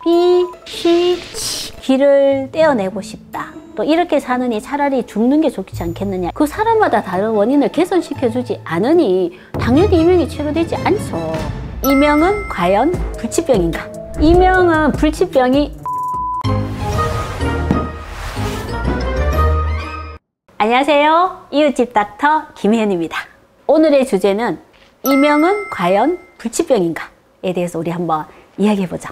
삐, 시, 치. 귀를 떼어내고 싶다. 또 이렇게 사느니 차라리 죽는 게 좋지 않겠느냐. 그 사람마다 다른 원인을 개선시켜주지 않으니 당연히 이명이 치료되지 않죠. 이명은 과연 불치병인가? 이명은 불치병이 안녕하세요. 이웃집 닥터 김혜연입니다. 오늘의 주제는 이명은 과연 불치병인가에 대해서 우리 한번 이야기해보죠.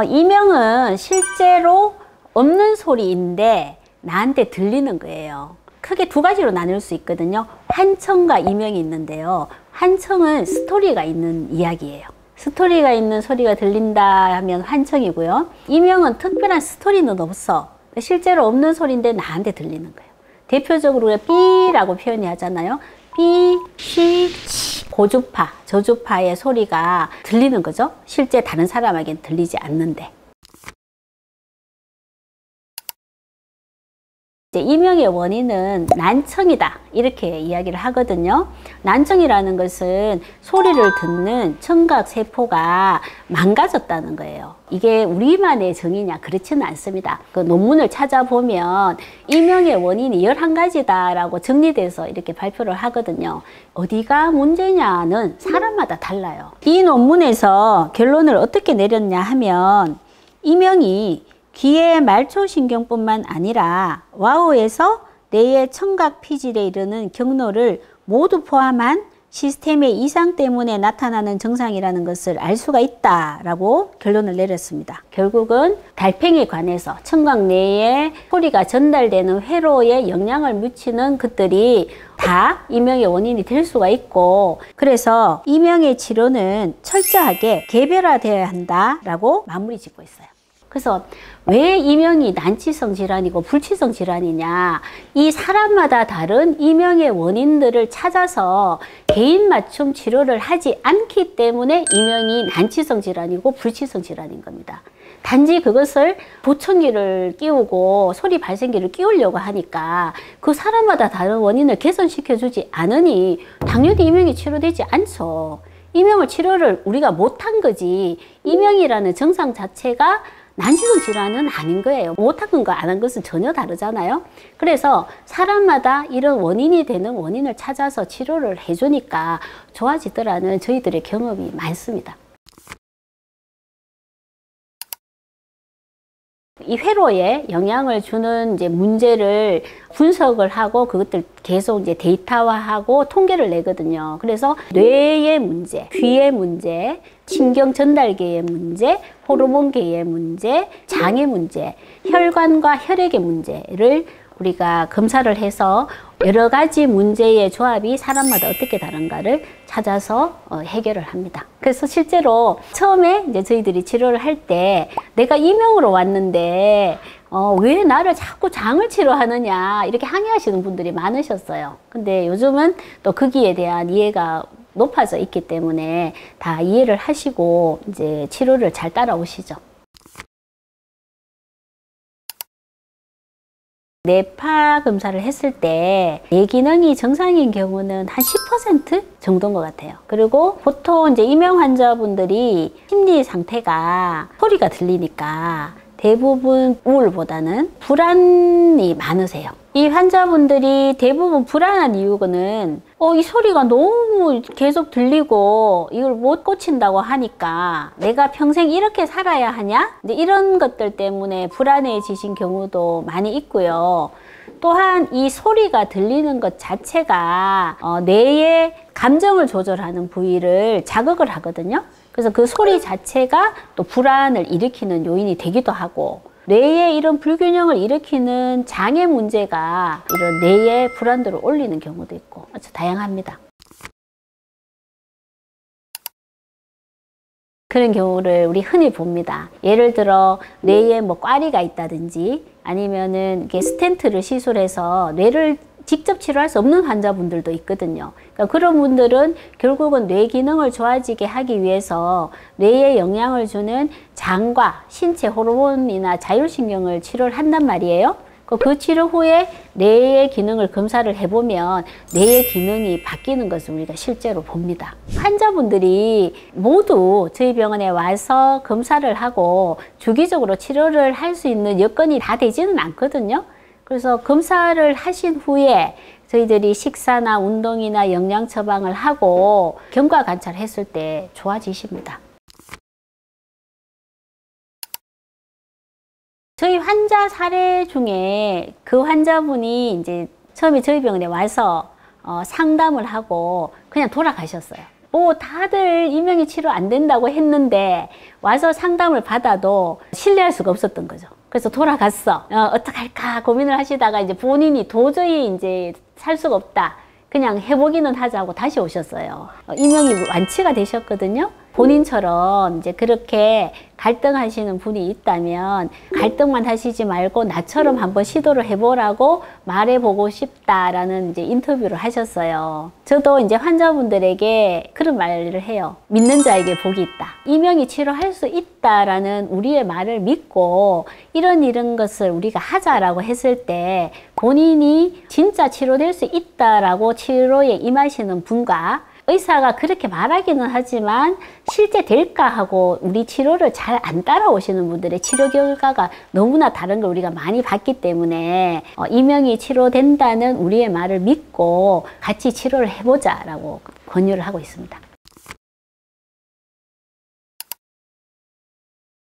이명은 실제로 없는 소리인데 나한테 들리는 거예요. 크게 두 가지로 나눌 수 있거든요. 환청과 이명이 있는데요. 환청은 스토리가 있는 이야기예요. 스토리가 있는 소리가 들린다 하면 환청이고요. 이명은 특별한 스토리는 없어. 실제로 없는 소리인데 나한테 들리는 거예요. 대표적으로 우리가 삐라고 표현이 하잖아요. 삐, 시, 치. 고주파, 저주파의 소리가 들리는 거죠. 실제 다른 사람에게는 들리지 않는데. 이명의 원인은 난청이다 이렇게 이야기를 하거든요. 난청이라는 것은 소리를 듣는 청각세포가 망가졌다는 거예요. 이게 우리만의 정의냐? 그렇지는 않습니다. 그 논문을 찾아보면 이명의 원인이 11가지다 라고 정리돼서 이렇게 발표를 하거든요. 어디가 문제냐는 사람마다 달라요. 이 논문에서 결론을 어떻게 내렸냐 하면 이명이 귀의 말초신경뿐만 아니라 와우에서 뇌의 청각 피질에 이르는 경로를 모두 포함한 시스템의 이상 때문에 나타나는 증상이라는 것을 알 수가 있다라고 결론을 내렸습니다. 결국은 달팽이에 관해서 청각 내에 소리가 전달되는 회로에 영향을 미치는 것들이 다 이명의 원인이 될 수가 있고, 그래서 이명의 치료는 철저하게 개별화되어야 한다라고 마무리 짓고 있어요. 그래서 왜 이명이 난치성 질환이고 불치성 질환이냐, 이 사람마다 다른 이명의 원인들을 찾아서 개인 맞춤 치료를 하지 않기 때문에 이명이 난치성 질환이고 불치성 질환인 겁니다. 단지 그것을 보청기를 끼우고 소리 발생기를 끼우려고 하니까 그 사람마다 다른 원인을 개선시켜 주지 않으니 당연히 이명이 치료되지 않죠. 이명을 치료를 우리가 못한 거지, 이명이라는 증상 자체가 난치성 질환은 아닌 거예요. 못한 거 안 한 것은 전혀 다르잖아요. 그래서 사람마다 이런 원인이 되는 원인을 찾아서 치료를 해주니까 좋아지더라는 저희들의 경험이 많습니다. 이 회로에 영향을 주는 이제 문제를 분석을 하고 그것들 계속 이제 데이터화하고 통계를 내거든요. 그래서 뇌의 문제, 귀의 문제, 신경 전달계의 문제, 호르몬계의 문제, 장의 문제, 혈관과 혈액의 문제를 우리가 검사를 해서 여러 가지 문제의 조합이 사람마다 어떻게 다른가를 찾아서 해결을 합니다. 그래서 실제로 처음에 이제 저희들이 치료를 할 때 내가 이명으로 왔는데 왜 나를 자꾸 장을 치료하느냐 이렇게 항의하시는 분들이 많으셨어요. 근데 요즘은 또 거기에 대한 이해가 높아져 있기 때문에 다 이해를 하시고 이제 치료를 잘 따라오시죠. 뇌파 검사를 했을 때 뇌 기능이 정상인 경우는 한 10% 정도인 것 같아요. 그리고 보통 이제 이명 환자분들이 심리 상태가 소리가 들리니까 대부분 우울보다는 불안이 많으세요. 이 환자분들이 대부분 불안한 이유는 이 소리가 너무 계속 들리고 이걸 못 고친다고 하니까 내가 평생 이렇게 살아야 하냐? 이런 것들 때문에 불안해지신 경우도 많이 있고요. 또한 이 소리가 들리는 것 자체가 뇌의 감정을 조절하는 부위를 자극을 하거든요. 그래서 그 소리 자체가 또 불안을 일으키는 요인이 되기도 하고, 뇌에 이런 불균형을 일으키는 장애 문제가 이런 뇌의 불안도를 올리는 경우도 있고 아주 다양합니다. 그런 경우를 우리 흔히 봅니다. 예를 들어 뇌에 뭐 꽈리가 있다든지 아니면은 이렇게 스텐트를 시술해서 뇌를 직접 치료할 수 없는 환자분들도 있거든요. 그러니까 그런 분들은 결국은 뇌 기능을 좋아지게 하기 위해서 뇌에 영향을 주는 장과 신체 호르몬이나 자율신경을 치료를 한단 말이에요. 그 치료 후에 뇌의 기능을 검사를 해보면 뇌의 기능이 바뀌는 것을 우리가 실제로 봅니다. 환자분들이 모두 저희 병원에 와서 검사를 하고 주기적으로 치료를 할 수 있는 여건이 다 되지는 않거든요. 그래서 검사를 하신 후에 저희들이 식사나 운동이나 영양 처방을 하고 경과 관찰했을 때 좋아지십니다. 저희 환자 사례 중에 그 환자분이 이제 처음에 저희 병원에 와서 상담을 하고 그냥 돌아가셨어요. 다들 이명희 치료 안 된다고 했는데 와서 상담을 받아도 신뢰할 수가 없었던 거죠. 그래서 돌아갔어. 어떡할까 고민을 하시다가 이제 본인이 도저히 이제 살 수가 없다. 그냥 해보기는 하자고 다시 오셨어요. 이명이 완치가 되셨거든요. 본인처럼 이제 그렇게 갈등하시는 분이 있다면 갈등만 하시지 말고 나처럼 한번 시도를 해보라고 말해보고 싶다라는 이제 인터뷰를 하셨어요. 저도 이제 환자분들에게 그런 말을 해요. 믿는 자에게 복이 있다. 이명이 치료할 수 있다라는 우리의 말을 믿고 이런 것을 우리가 하자라고 했을 때 본인이 진짜 치료될 수 있다라고 치료에 임하시는 분과 의사가 그렇게 말하기는 하지만 실제 될까 하고 우리 치료를 잘 안 따라오시는 분들의 치료 결과가 너무나 다른 걸 우리가 많이 봤기 때문에 이명이 치료된다는 우리의 말을 믿고 같이 치료를 해보자 라고 권유를 하고 있습니다.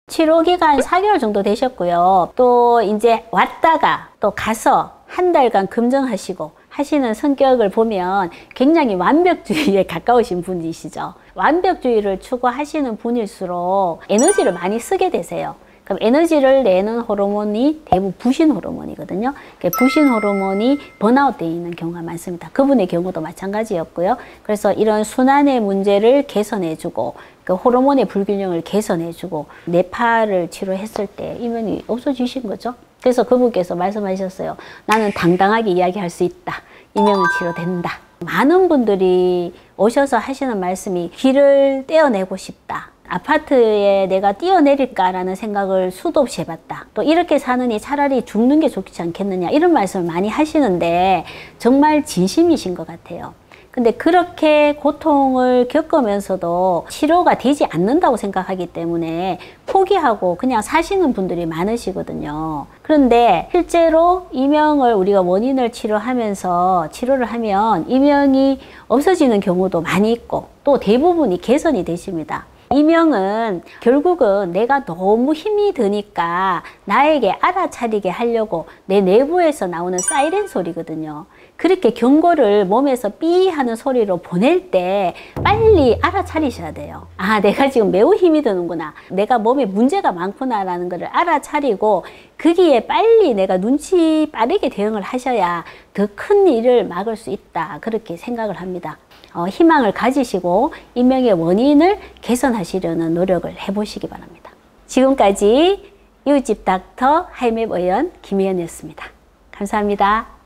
치료 기간 4개월 정도 되셨고요. 또 이제 왔다가 또 가서 한 달간 검정하시고 하시는 성격을 보면 굉장히 완벽주의에 가까우신 분이시죠. 완벽주의를 추구하시는 분일수록 에너지를 많이 쓰게 되세요. 그럼 에너지를 내는 호르몬이 대부분 부신 호르몬이거든요. 부신 호르몬이 번아웃되어 있는 경우가 많습니다. 그분의 경우도 마찬가지였고요. 그래서 이런 순환의 문제를 개선해주고 그 호르몬의 불균형을 개선해주고 뇌파를 치료했을 때 이면이 없어지신 거죠. 그래서 그분께서 말씀하셨어요. 나는 당당하게 이야기할 수 있다. 이명은 치료된다. 많은 분들이 오셔서 하시는 말씀이 길을 떼어내고 싶다. 아파트에 내가 뛰어내릴까라는 생각을 수도 없이 해봤다. 또 이렇게 사느니 차라리 죽는 게 좋지 않겠느냐 이런 말씀을 많이 하시는데 정말 진심이신 것 같아요. 근데 그렇게 고통을 겪으면서도 치료가 되지 않는다고 생각하기 때문에 포기하고 그냥 사시는 분들이 많으시거든요. 그런데 실제로 이명을 우리가 원인을 치료하면서 치료를 하면 이명이 없어지는 경우도 많이 있고 또 대부분이 개선이 되십니다. 이명은 결국은 내가 너무 힘이 드니까 나에게 알아차리게 하려고 내 내부에서 나오는 사이렌 소리거든요. 그렇게 경고를 몸에서 삐 하는 소리로 보낼 때 빨리 알아차리셔야 돼요. 아, 내가 지금 매우 힘이 드는구나. 내가 몸에 문제가 많구나 라는 것을 알아차리고 거기에 빨리 내가 눈치 빠르게 대응을 하셔야 더 큰 일을 막을 수 있다. 그렇게 생각을 합니다. 희망을 가지시고 이명의 원인을 개선하시려는 노력을 해보시기 바랍니다. 지금까지 이웃집 닥터 하이맵 의원 김희연이었습니다. 감사합니다.